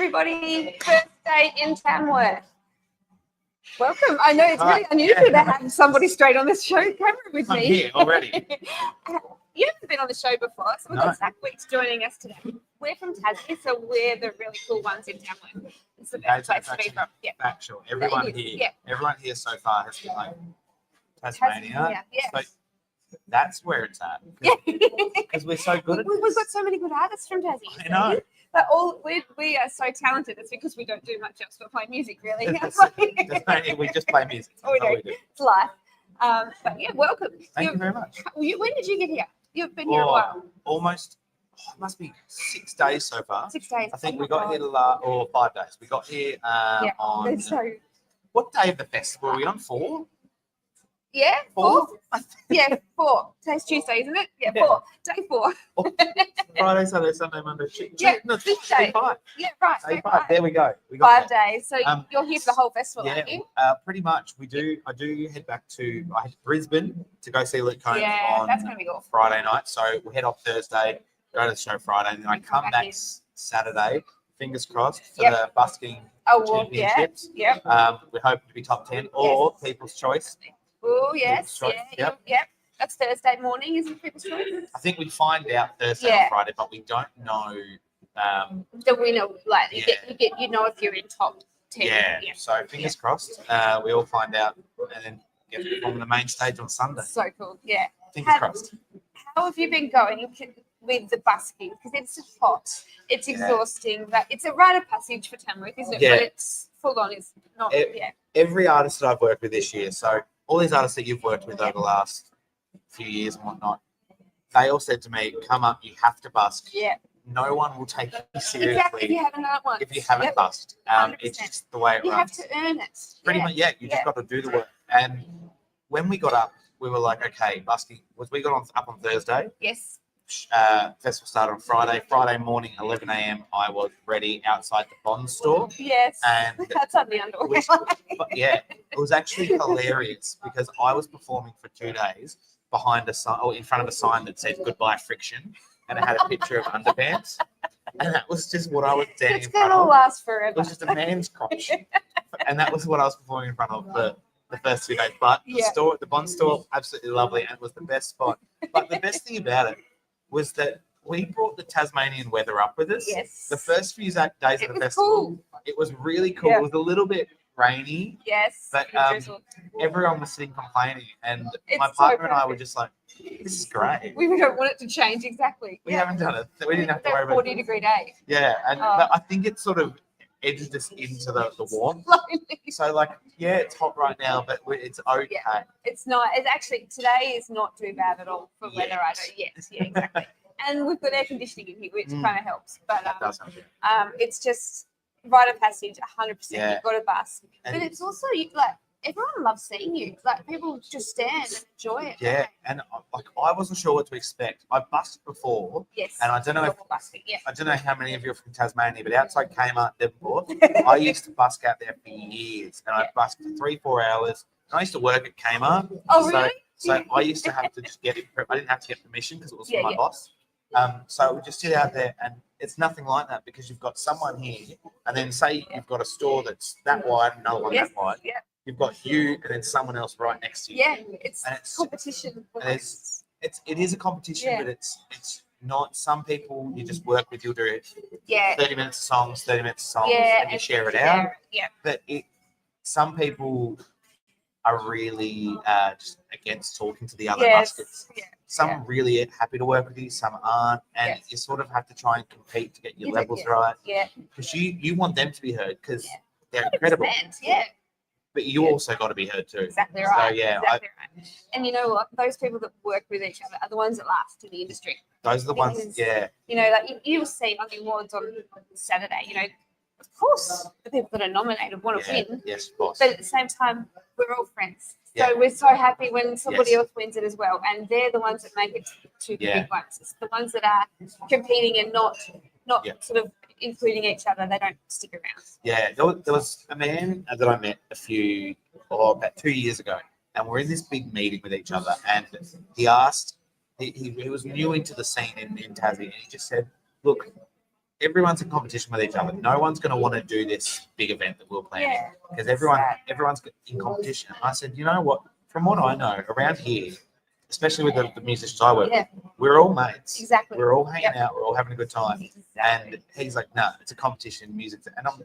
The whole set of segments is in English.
everybody. First day in Tamworth. Welcome. I know it's really unusual to have somebody straight on this show camera with me. I'm here already. You haven't been on the show before, so we've got Zac Weeks joining us today. We're from Tassie, so we're the really cool ones in Tamworth. It's the best place to be from. Yeah. Factual. Everyone here so far has been like Tasmania. Yes. So that's where it's at. Because we're so good at this. We've got so many good artists from Tassie. I know. But we are so talented. It's because we don't do much else but play music, really. We just play music. We do. It's life. But yeah, welcome. Thank you very much. When did you get here? You've been here a while. Almost. It must be 6 days so far. 6 days. I think we got here or 5 days. We got here on. What day of the festival are we on? 4? Yeah, 4. 4? Yeah, 4. Today's Tuesday, isn't it? Yeah, 4. Day 4. Friday, Saturday, Sunday, Monday, Tuesday. Yeah, no, day 5. Yeah, right. Day 5. There we go. We got 5 days. So you're here for the whole festival, aren't you? Pretty much. I do head back to Brisbane to go see Luke Combs on that's gonna be awesome. Friday night. So we head off Thursday, go to the show Friday, and then I come back Saturday. Fingers crossed for the busking championships. Yeah. We hope to be top 10 or People's Choice. Oh yes, yep. That's Thursday morning, isn't it, People's Choice? I think we find out Thursday or Friday, but we don't know the winner. Like you know if you're in top 10. Yeah. So fingers crossed. We all find out and then get to perform on the main stage on Sunday. So cool. Yeah. Fingers crossed. How have you been going with the busking? Because it's hot, it's exhausting. But it's a rite of passage for Tamworth, isn't it? Yeah. But it's full on. It's not. Every artist that I've worked with this year, so all these artists that you've worked with over the last few years and whatnot, they all said to me, "Come up, you have to busk." Yeah. No one will take you seriously Exactly. If you haven't done it once. if you haven't busked. It's just the way it runs. You have to earn it. Pretty much, you just got to do the work. And when we got up, we were like, okay, busking. We got up on Thursday. Yes. Festival started on Friday. Friday morning, 11 a.m. I was ready outside the Bond store. Yes. And outside the underwear. It was actually hilarious because I was performing for 2 days behind a sign, or in front of a sign that said "Goodbye Friction," and it had a picture of underpants. And that was just what I was standing in front of. It's gonna last forever. It was just a man's crotch, and that was what I was performing in front of the first 2 days. But the Bond store, absolutely lovely, and it was the best spot. But the best thing about it was that we brought the Tasmanian weather up with us. Yes. The first few days of the festival, it was really cool. Yeah. It was a little bit rainy. Yes. But everyone was sitting complaining, and my partner and I were just like, "This is great." We don't want it to change exactly. We haven't done it. We didn't have to worry about 40-degree day. Yeah, and but I think it sort of edged us into the warmth. So it's hot right now, but it's okay. Yeah, it's not. It's actually today is not too bad at all for weather. I don't. Yes, yeah, exactly. And we've got air conditioning in here, which kind of helps. But that does help. it's just rite of passage, 100%. Yeah. You've got to busk, but it's also everyone loves seeing you. Like people just stand and enjoy it. Yeah, and I wasn't sure what to expect. I've busked before. Yes. And I don't know I don't know how many of you are from Tasmania, but outside Kmart, Devonport, I used to busk out there for years, and I busked for 3-4 hours. And I used to work at Kmart. Oh, really? So I used to have to just get it. I didn't have to get permission because it was from my boss. So we just sit out there, and it's nothing like that because you've got someone here, and then say you've got a store that's that wide, another one that wide. Yeah. You've got you, and then someone else right next to you. Yeah, it's competition. And it is a competition, but it's not. Some people you just work with, you'll do 30 minutes of songs, and you share it out. Yeah. But some people are really just against talking to the other buskers. Yeah. Some are really happy to work with you, some aren't, and you sort of have to try and compete to get your levels right. Yeah. Because you want them to be heard because they're incredible. Yeah. But you also got to be heard too. Exactly right. So, right. And you know what? Those people that work with each other are the ones that last in the industry. Those are the ones, You know, you'll see on the awards on Saturday, you know, of course, the people that are nominated want to win. Yes, of course. But at the same time, we're all friends. So we're so happy when somebody else wins it as well. And they're the ones that make it to the big ones. It's the ones that are competing and not sort of including each other. They don't stick around. Yeah, there was a man that I met about 2 years ago, and we're in this big meeting with each other, and he asked, he was new into the scene in Tassie, and he just said, look, everyone's in competition with each other. No one's going to want to do this big event that we're planning because everyone's in competition. I said, you know what? From what I know, around here, especially with the musicians I work with, we're all mates. Exactly. We're all hanging out. We're all having a good time. Exactly. And he's like, no, it's a competition, music. And I'm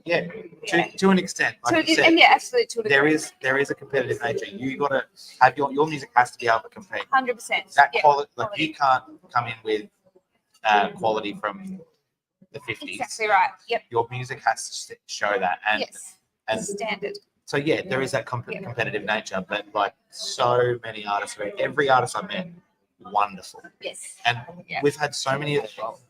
to an extent, like you said, and absolutely. there is a competitive nature. You got to have your music has to be able to compete. 100%. That quality, like you can't come in with quality from the 50s. Exactly right. Yep. Your music has to show that, and standard. So there is that competitive nature, but like so many artists, every artist I met, wonderful. Yes. And we've had so many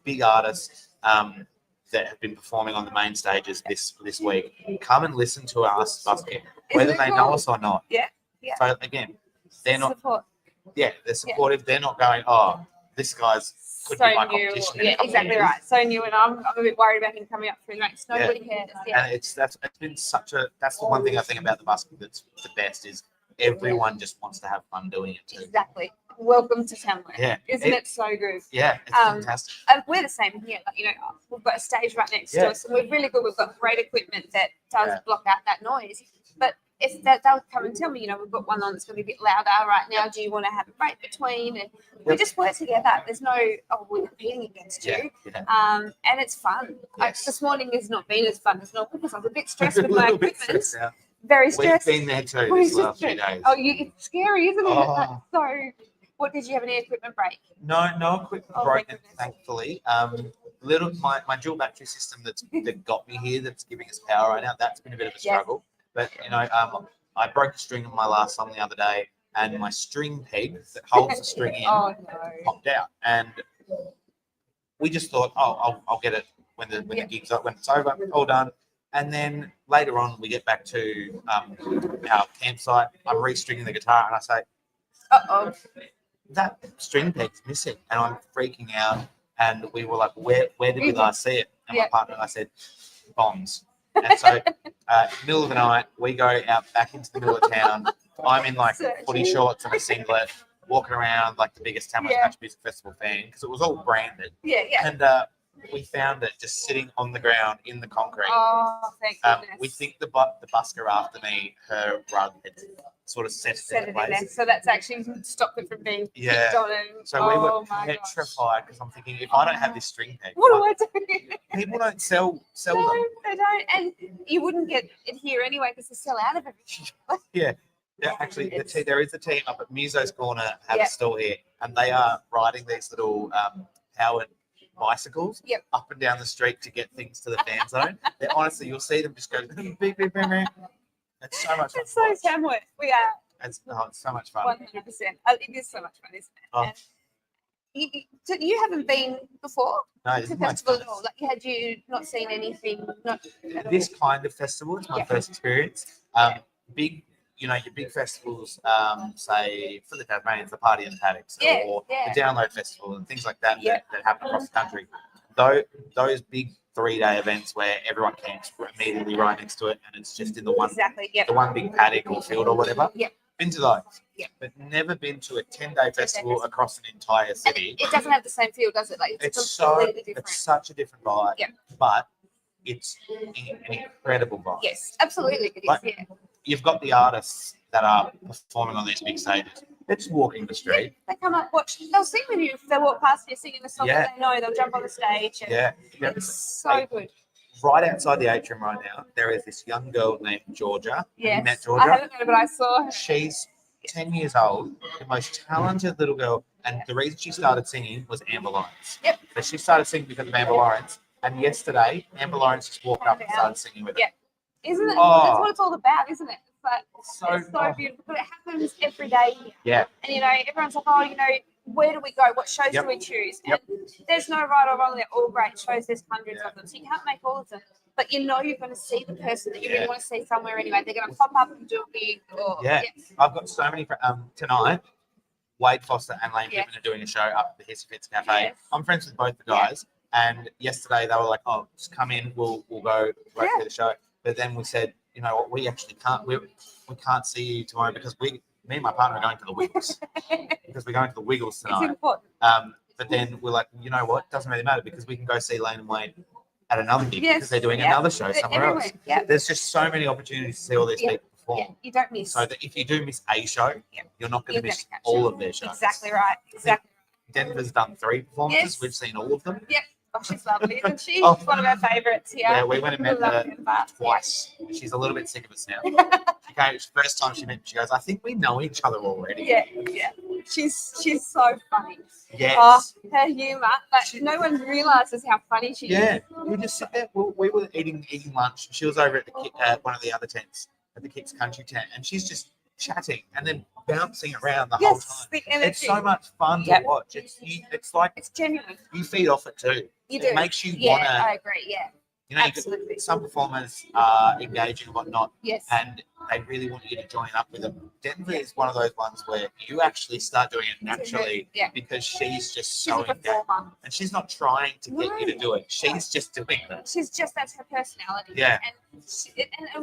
big artists that have been performing on the main stages this week come and listen to us busking, whether they know us or not. Yeah. So again, they're not. Support. Yeah, they're supportive. They're not going, oh, this guy's could so be my new. competition. Yeah, exactly right. So new, and I'm a bit worried about him coming up through the ranks. Nobody cares. Yeah. And it's been that's the one thing I think about the busking that's the best is everyone just wants to have fun doing it too. Exactly. Welcome to Tamworth. Yeah. Isn't it so good? Yeah, it's fantastic. And we're the same here. Like, we've got a stage right next to us, and we're really good. We've got great equipment that does block out that noise. But if they'll come and tell me, we've got one on that's going to be a bit louder right now. Do you want to have a break between? And we just work together. There's no, we're competing against you. And it's fun. Like, this morning has not been as fun as normal because I was a bit stressed with my equipment. Very stressed. We've been there too this last few days. Oh, it's scary, isn't it? So, what did you have, any equipment break? No equipment broken, thankfully. My dual battery system that got me here, that's giving us power right now, that's been a bit of a struggle. But I broke a string on my last song the other day, and my string peg that holds the string in popped out. And we just thought, I'll get it when the gig's up, when it's over, all done. And then later on, we get back to our campsite. I'm restringing the guitar, and I say, that string peg's missing, and I'm freaking out. And we were like, where did we last see it? And my partner and I said, bombs. And so, middle of the night, we go out back into the middle of town. I'm in like footy shorts and a singlet, walking around like the biggest Tamworth Country Music Festival fan because it was all branded. And we found it just sitting on the ground in the concrete. Oh, thank goodness. We think the busker after me, her rug had sort of set it in place. So that's actually stopped it from being kicked on. And, so we were petrified because I'm thinking, if I don't have this string peg, what do I do? People don't sell them. They don't, and you wouldn't get it here anyway because they sell out of everything. Actually, there is a team up at Muso's Corner have a store here, and they are riding these little powered bicycles up and down the street to get things to the fan zone. Honestly, you'll see them just go beep, beep, beep, beep. It's so much fun. It's so Tamworth. We are. It's so much fun. 100%. It is so much fun, isn't it? So you haven't been before to the festival at all? Like, had you not seen anything? This kind of festival, it's my first experience. Big, your big festivals, say for the Tasmanians, the Party in the Paddocks, or the Download Festival and things like that that happen across the country. Those big 3-day events where everyone camps immediately right next to it, and it's just in the one the one big paddock or field or whatever. Been to those, but never been to a 10-day festival across an entire city. And it doesn't have the same feel, does it? Like it's completely different. It's such a different vibe. But it's an incredible vibe. Yes, absolutely. It is. You've got the artists that are performing on these big stages. They're just walking the street. They come up, watch. They'll sing with you if they walk past you singing a song that they know. They'll jump on the stage. And it's so good. Right outside the Atrium right now, there is this young girl named Georgia. Yes. You met Georgia? I haven't met her, but I saw her. She's 10 years old, the most talented little girl, and the reason she started singing was Amber Lawrence. So she started singing because of Amber Lawrence, and yesterday, Amber Lawrence just walked up and started singing with her. Isn't it? That's what it's all about, isn't it? It's so beautiful. But it happens every day here. And, everyone's like, where do we go? What shows do we choose? And there's no right or wrong. They're all great shows. There's hundreds of them. So you can't make all of them. But you're going to see the person that you really want to see somewhere anyway. They're going to pop up and do a big. I've got so many. Tonight, Wade Foster and Lane Pittman are doing a show up at the Hissy Fits Cafe. I'm friends with both the guys. And yesterday they were like, just come in. We'll go right through the show. But then we said, you know what, we actually can't. We can't see you tomorrow because me and my partner are going to the Wiggles because we're going to the Wiggles tonight. It's important. But then we're like, you know what, doesn't really matter because we can go see Lane and Wade at another gig because they're doing another show somewhere else. Yeah. There's just so many opportunities to see all these people perform. Yeah, you don't miss. So that if you do miss a show, you're not going to miss catch all of their shows. Exactly right. Exactly. Denver's done 3 performances. Yes. We've seen all of them. Yep. Oh, she's lovely, isn't she? She's one of our favourites here. Yeah, we went and met her twice. She's a little bit sick of us now. First time she met me, she goes, I think we know each other already. Yeah, yeah. She's so funny. Yes. Oh, her humour. Like, no one realises how funny she is. Yeah. We just sit there. We were eating lunch. She was over at one of the other tents, at the Kicks Country tent, and she's just chatting and then bouncing around the whole time. It's so much fun to watch. It's like it's genuine. You feed off it too. You do. It makes you want to. I agree. Yeah. You know, some performers are engaging and whatnot, and they really want you to join up with them. Denver is one of those ones where you actually start doing it naturally because she's just so engaged. And she's not trying to get you to do it. She's just doing it. That's her personality. Yeah. And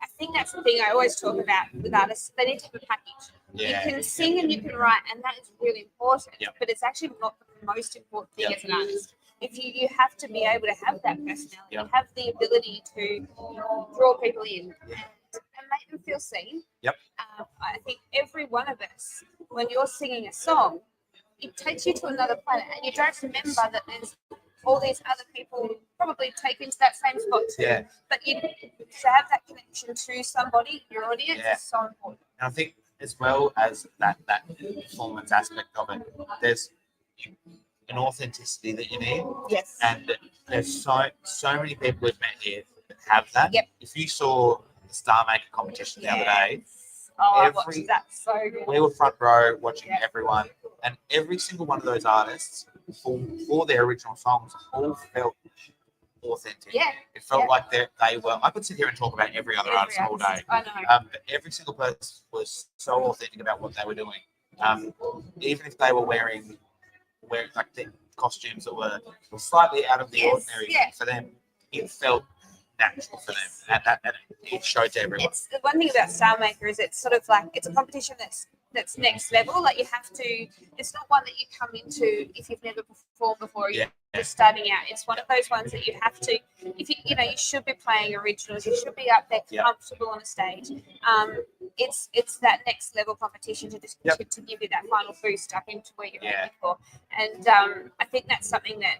I think that's the thing I always talk about with artists. They need to have a package. Yeah. You can sing and you can write, and that is really important. Yep. But it's actually not the most important thing as an artist. If you have to be able to have that personality, have the ability to draw people in and make them feel seen. Yep. I think every one of us, when you're singing a song, it takes you to another planet, and you don't remember that there's all these other people probably take into that same spot too. Yeah. But to have that connection to somebody, your audience, is so important. And I think as well as that performance aspect of it, there's an authenticity that you need. Yes. And there's so many people we've met here that have that. Yep. If you saw the Star Maker competition the other day, I watched that so good. We were front row watching everyone, and every single one of those artists for their original songs all felt authentic. Yeah. It felt like they were. I could sit here and talk about every other artist all day. I know. But every single person was so authentic about what they were doing. Even if they were wearing like the costumes that were slightly out of the ordinary for them, it felt natural for them, and it showed to everyone. It's the one thing about Star Maker is it's sort of like it's a competition that's next level. Like you have to. It's not one that you come into if you've never performed before. You're just starting out. It's one of those ones that you have to. If you you should be playing originals. You should be up there comfortable on a stage. It's that next level competition to just to give you that final boost up into where you're aiming for. And I think that's something that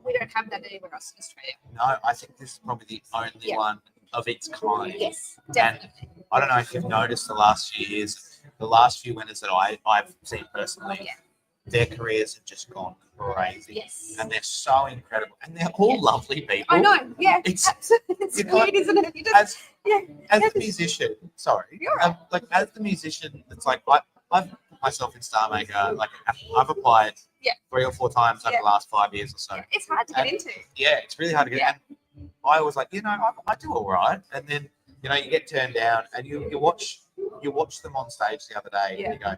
we don't have that anywhere else in Australia. No, I think this is probably the only one of its kind. Yes, definitely. And I don't know if you've noticed the last few years, the last few winners that I've seen personally, their careers have just gone crazy. Yes. And they're so incredible. And they're all lovely people. I know, absolutely. It's weird, isn't it? You just, as the musician, You're right. like as the musician, it's like I've put myself in Star Maker, like I've applied 3 or 4 times over the last 5 years or so. It's hard to get into. Yeah, it's really hard to get in. I was like, I do all right. And then, you get turned down and you watch them on stage the other day and you go,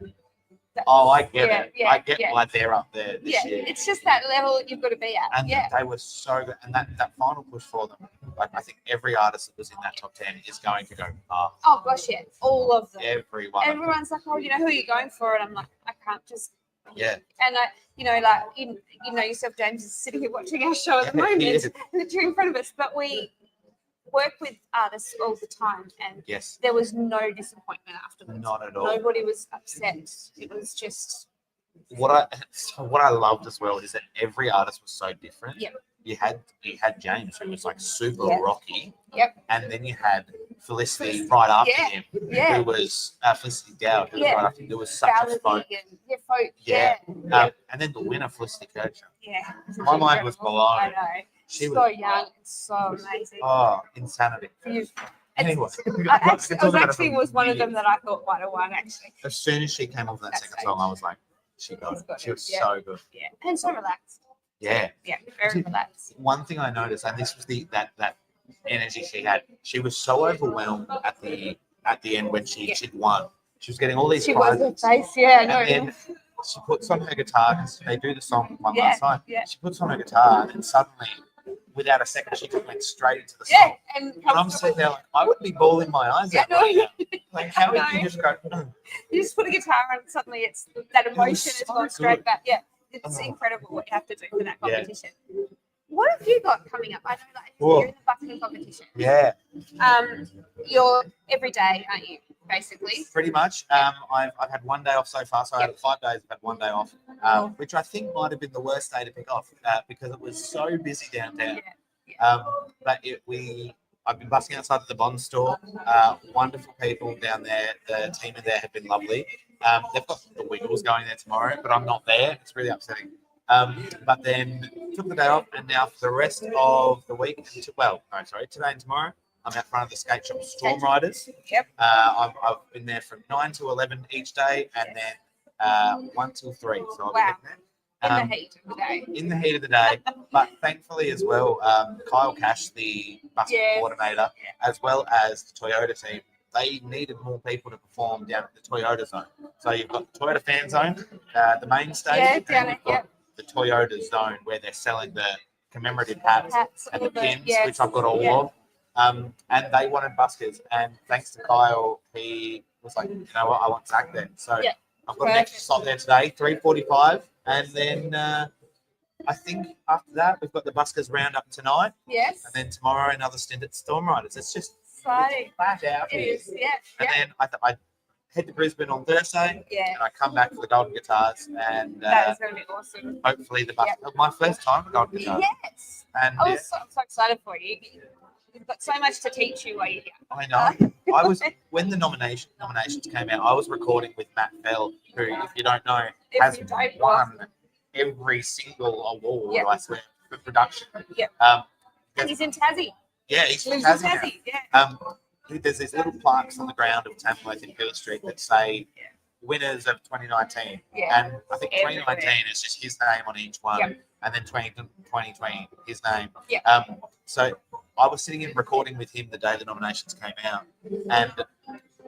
oh, I get it. I get why they're up there this year. It's just that level you've got to be at. And they were so good. And that final push for them, like I think every artist that was in that top 10 is going to go past. Oh gosh, all of them. Everyone. Everyone's like, oh, who are you going for? And I'm like, I can't just. Yeah. And yourself, James, is sitting here watching our show at the moment, literally in front of us. But we work with artists all the time, and there was no disappointment afterwards. Not at all. Nobody was upset. It was just. What I loved as well is that every artist was so different. Yep. You had James, who was like super rocky. Yep. And then you had Felicity right after him, who was Felicity Dowd, who was right after him. There was such a folk. And then the winner, Felicity Kircher. Yeah. My mind was blown. I know. She so was young and so amazing. Oh, insanity. Anyway, I was one of them that I thought might have won, actually. As soon as she came off that second song, I was like, she got it. She was so good. Yeah, and so relaxed. Yeah. Yeah, very relaxed. One thing I noticed, and this was that energy she had, she was so overwhelmed at the end when she'd won. She was getting all these prizes. She was her face, I know. And then she puts on her guitar, because they do the song one last time. Yeah. She puts on her guitar, and then suddenly, without a second, she just went straight into the song. And I'm sitting there like, I would be bawling my eyes out right now. Like, how did you just go? You just put a guitar on, and suddenly it's that emotion is going straight back. Yeah, it's incredible what you have to do for that competition. What have you got coming up? I know that Well, you're in the busking competition. Yeah, You're every day, aren't you? Basically. pretty much. I've had one day off so far, so I had 5 days. I've had one day off, which I think might have been the worst day to pick off because it was so busy downtown. But I've been busking outside of the Bond store. Wonderful people down there. The team in there have been lovely. They've got the Wiggles going there tomorrow, but I'm not there. It's really upsetting. But then took the day off, and now for the rest of the week, today and tomorrow, I'm out front of the skate shop Storm Riders. Yep. I've been there from 9 to 11 each day, and then 1 till 3. So I'll be heading there. In the heat of the day. In the heat of the day, but thankfully as well, Kyle Cash, the busking coordinator, as well as the Toyota team, they needed more people to perform down at the Toyota zone. So you've got the Toyota fan zone, the main stage, the Toyota zone where they're selling the commemorative hats and the pins, which I've got all of. And they wanted buskers, and thanks to Kyle, he was like, you know what, I want Zac there. So I've got an extra slot there today, 3:45, and then I think after that we've got the buskers roundup tonight. Yes. And then tomorrow another stint at Storm Riders. It's just flat out here. And then I head to Brisbane on Thursday. And I come back for the Golden Guitars, and that is going to be awesome. Hopefully my first time at Golden Guitars. Yes. And I was so excited for you. You've got so much to teach you while you're here. I know. I was when the nominations came out. I was recording with Matt Fell, who, if you don't know, has won every single award. I swear, for production. And he's in Tassie. Yeah, he's in Tassie. There's these little plaques on the ground of Tamworth in Hill Street that say winners of 2019, and I think 2019 is just his name on each one, and then 2020 his name. So I was sitting in recording with him the day the nominations came out, and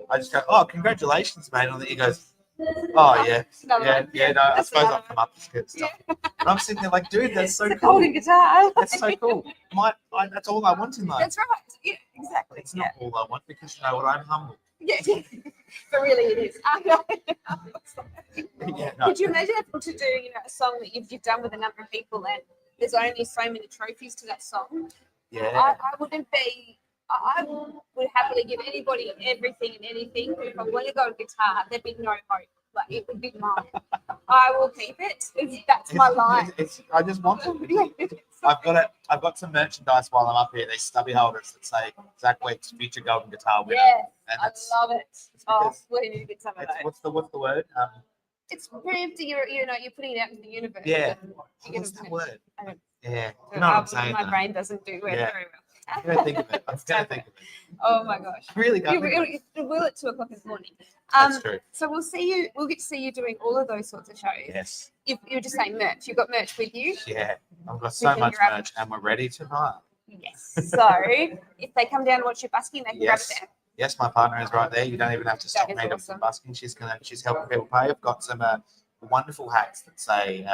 I just go, "Oh, congratulations, mate!" And he goes, "Oh yeah, no, I suppose I'll come up with good stuff." And I'm sitting there like, "Dude, that's so cool. Golden guitar. That's so cool. That's all I want in life." That's right. Yeah, exactly. It's not all I want, because you know what? I'm humble. Yeah, but really it is. Could you imagine having to do, a song that you've done with a number of people, and there's only so many trophies to that song? I wouldn't be. I would happily give anybody everything and anything. If I want to go to guitar, there'd be no hope. Like, it would be mine. I will keep it. That's my life. I just want it. I've got some merchandise while I'm up here. These stubby holders that say Zac Weeks future golden guitar winner. And I love it. We need to get some of those. What's the word? It's proved you're putting it out into the universe. What's that word? You know what I'm saying. My brain doesn't do it very well. I'm going to think of it. Oh my gosh! Really got it. Will at 2:00 in the morning. That's true. So we'll get to see you doing all of those sorts of shows. Yes. You're just saying merch. You've got merch with you. Yeah, I've got so much merch, and we're ready to buy. Yes. So if they come down and watch you busking, they can grab it there. Yes, my partner is right there. You don't even have to stop me from busking. She's helping people pay. I've got some wonderful hats that say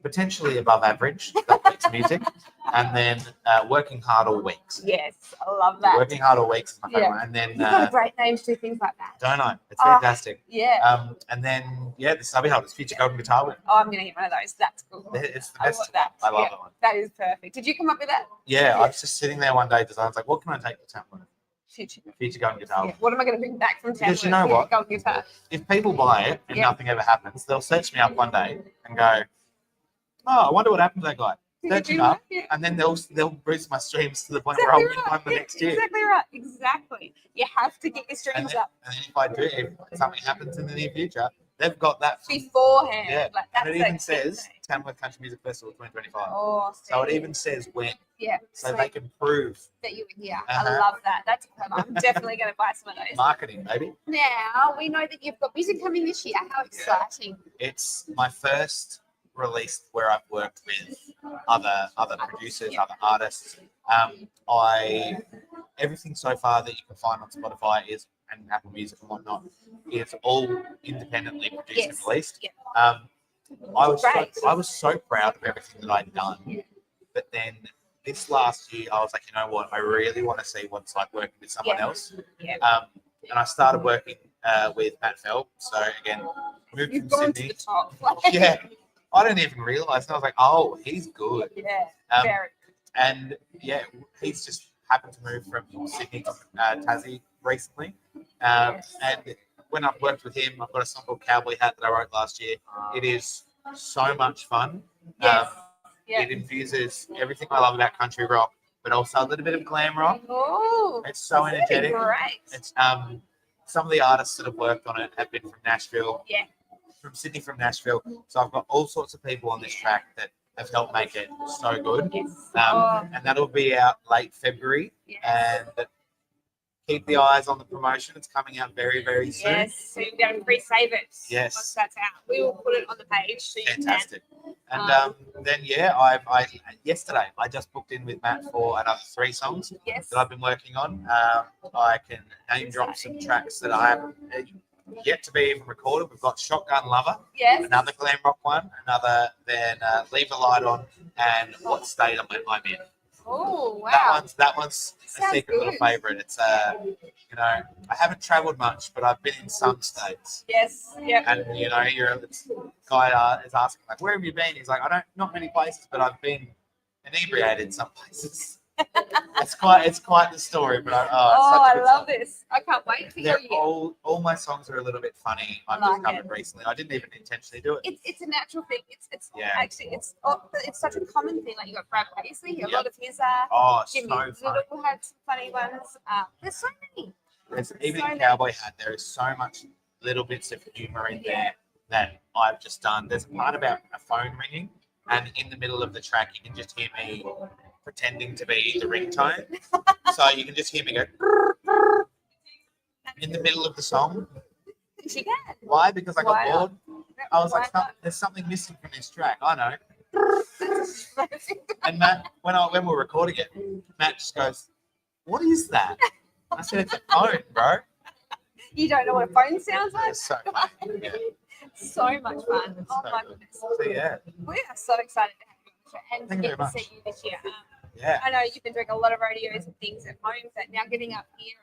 potentially above average, Zac Weeks music, and then working hard all weeks. Yes, I love that. Working hard all weeks is my favorite. And then you've got a great name to do things like that. Don't I? It's fantastic. And then the stubby holders, future golden guitar winner. Oh, I'm gonna get one of those. That's cool. It's the best. I love that. I love that one. That is perfect. Did you come up with that? Yeah, I was just sitting there one day, I was like, what can I take to Tamworth? Future golden guitar winner. What am I going to bring back from Tamworth? Because you know what? Golden guitar. If people buy it and nothing ever happens, they'll search me up one day and go, "Oh, I wonder what happened to that guy." Search him up, and then they'll boost my streams to the point where I'll win one the next year. Exactly right. Exactly. You have to get your streams up. And then if something happens in the near future, they've got that beforehand. Yeah. Like, and it even says Tamworth Country Music Festival 2025. Oh, so it even says when. Yeah. So they can prove that you were here. I love that. That's I'm definitely going to buy some of those. Marketing, maybe. Now we know that you've got music coming this year. How exciting! It's my first release where I've worked with other producers, other artists. Everything so far that you can find on Spotify and Apple Music and whatnot is all independently produced and released. I was so proud of everything that I'd done, but then this last year I was like, you know what, I really want to see what it's like working with someone else. And I started working with Matt Fell. So again, moved from Sydney. To the top. I didn't even realise. And I was like, oh, he's good. Yeah, Um, very. And yeah, he's just happened to move from Sydney to Tassie recently. And when I've worked with him, I've got a song called Cowboy Hat that I wrote last year. It is so much fun. Yes. It infuses everything I love about country rock, but also a little bit of glam rock. Oh, It's so energetic. Great. It's some of the artists that have worked on it have been from Nashville. Yeah. From Sydney, from Nashville. So I've got all sorts of people on this track that have helped make it so good. Yes. And that'll be out late February. Yes. And keep the eyes on the promotion. It's coming out very, very soon. Yes, so you'll be able to pre-save it Yes. once that's out. We will put it on the page so you Fantastic. can. And then I yesterday I just booked in with Matt for another 3 songs Yes. that I've been working on. I can name drop some tracks that I have yet to be even recorded. We've got Shotgun Lover, Yes. another glam rock one, another then Leave a Light On, and What State Am I In. Oh wow! That one's a secret little favourite. It's I haven't travelled much, but I've been in some states. Yes. Yeah. And this guy is asking like, where have you been? He's like, not many places, but I've been inebriated some places. It's quite the story, but I love this. I can't wait to hear you. All my songs are a little bit funny. I've discovered recently. I didn't even intentionally do it. It's a natural thing. Actually it's such a common thing. Like you got Brad Paisley. A lot of his Jimmy Little had some funny ones. There's so many. Even in Cowboy Hat, there is so much little bits of humour in there that I've just done. There's a part about a phone ringing, and in the middle of the track, you can just hear me pretending to be the ringtone. So you can just hear me go in the middle of the song. She can. Why? Because I got bored. I was like, there's something missing from this track. I know. And Matt, when we were recording it, Matt just goes, "What is that?" I said, "It's a phone, bro." You don't know what a phone sounds like? It's so funny. Yeah. So much fun. Oh my goodness. So yeah. We are so excited to have you and to get to see you this year. I know you've been doing a lot of rodeos and things at home, but now getting up here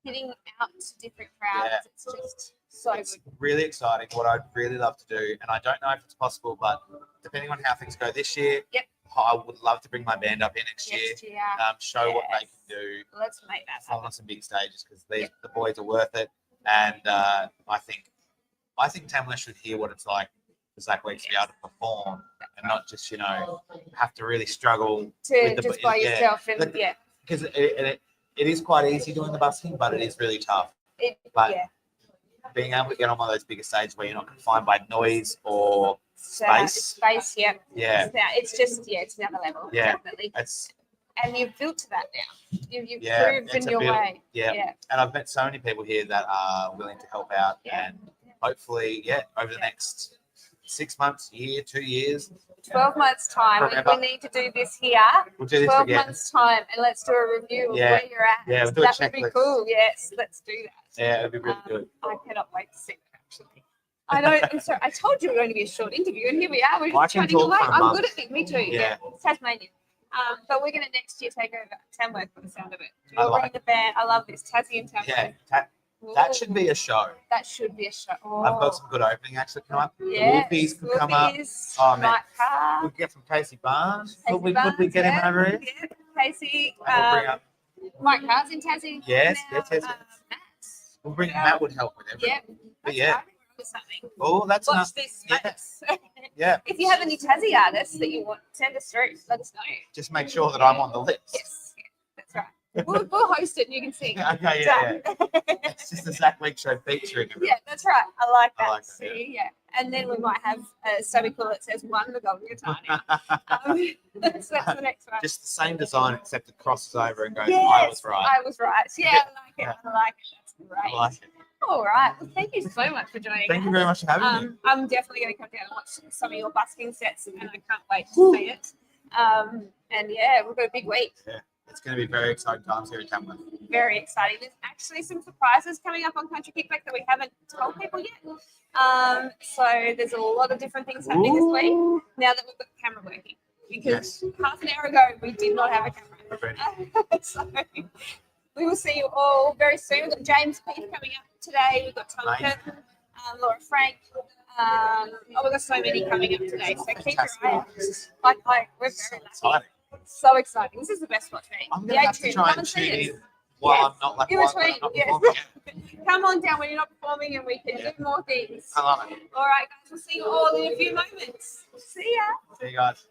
and hitting out to different crowds, it's just so good. Really exciting. What I'd really love to do, and I don't know if it's possible, but depending on how things go this year, I would love to bring my band up here next year. Show what they can do. Let's make that happen on some big stages because the boys are worth it, and I think Tamworth should hear what it's like for Zac Weeks to be able to perform and not just have to really struggle to just by yourself because it is quite easy doing the busking, but it is really tough. Being able to get on one of those bigger stages where you're not confined by noise or space, it's another level. Definitely. And you've built to that now. You've proven your way. And I've met so many people here that are willing to help out, and hopefully, over the next 6 months, year, 2 years, 12 months time. If we need to do this here, we'll do this 12 again. months time, and let's do a review of where you're at. We'll do that would be cool. Yes, let's do that. Yeah, it'd be really good. I cannot wait to see that. Actually, I know. I'm sorry. I told you it was going to be a short interview, and here we are. We're just chatting away. I'm good at it. Me too. Yeah. Tasmania. But we're going to next year take over Tamworth for the sound of it. You're bringing the band. I love this. Tassie and Tamworth. That should be a show. That should be a show. Oh. I've got some good opening acts that come up. Yeah. The Wolfies could come up. Oh, man. Mike Carr. We'll get from Casey Barnes. Could we get him over here? Yeah. Casey. We'll bring up Mike Carr's in Tassie. Yes. We'll bring Matt would help with everything. Oh, that's watch this space. If you have any Tassie artists that you want, send us through. Let us know. Just make sure that I'm on the list. Yes, that's right. We'll host it and you can sing. Okay, It's just a Zac Weeks show featuring. Yeah, that's right. I like that. See, and then we might have a stubby cool that says "One the golden guitar." Now. That's the next one. Just the same design, except it crosses over and goes. I was right. I was right. Yeah, I like it. That's great. I like it. All right. Well, thank you so much for joining us. Thank you very much for having me. I'm definitely going to come down and watch some of your busking sets, and I can't wait to see it. And we've got a big week. Yeah, it's going to be very exciting times here in Tamworth. Very exciting. There's actually some surprises coming up on Country Kickback that we haven't told people yet. So there's a lot of different things happening this week now that we've got the camera working. Because half an hour ago we did not have a camera. So we will see you all very soon. We've got James Peace coming up today. We've got Tom Curtin, Laura Frank, We've got so many coming up today, so keep your Fantastic. eye out. Like we're very lucky. Exciting. So exciting. This is the best spot to me. I'm The gonna have to Atrium. try Come and and see tune us. in while Yes. I'm not like In while between, I'm not yes. performing. Come on down when you're not performing and we can do more things. I love it. All right, guys, we'll see you all in a few moments. See ya. See you guys.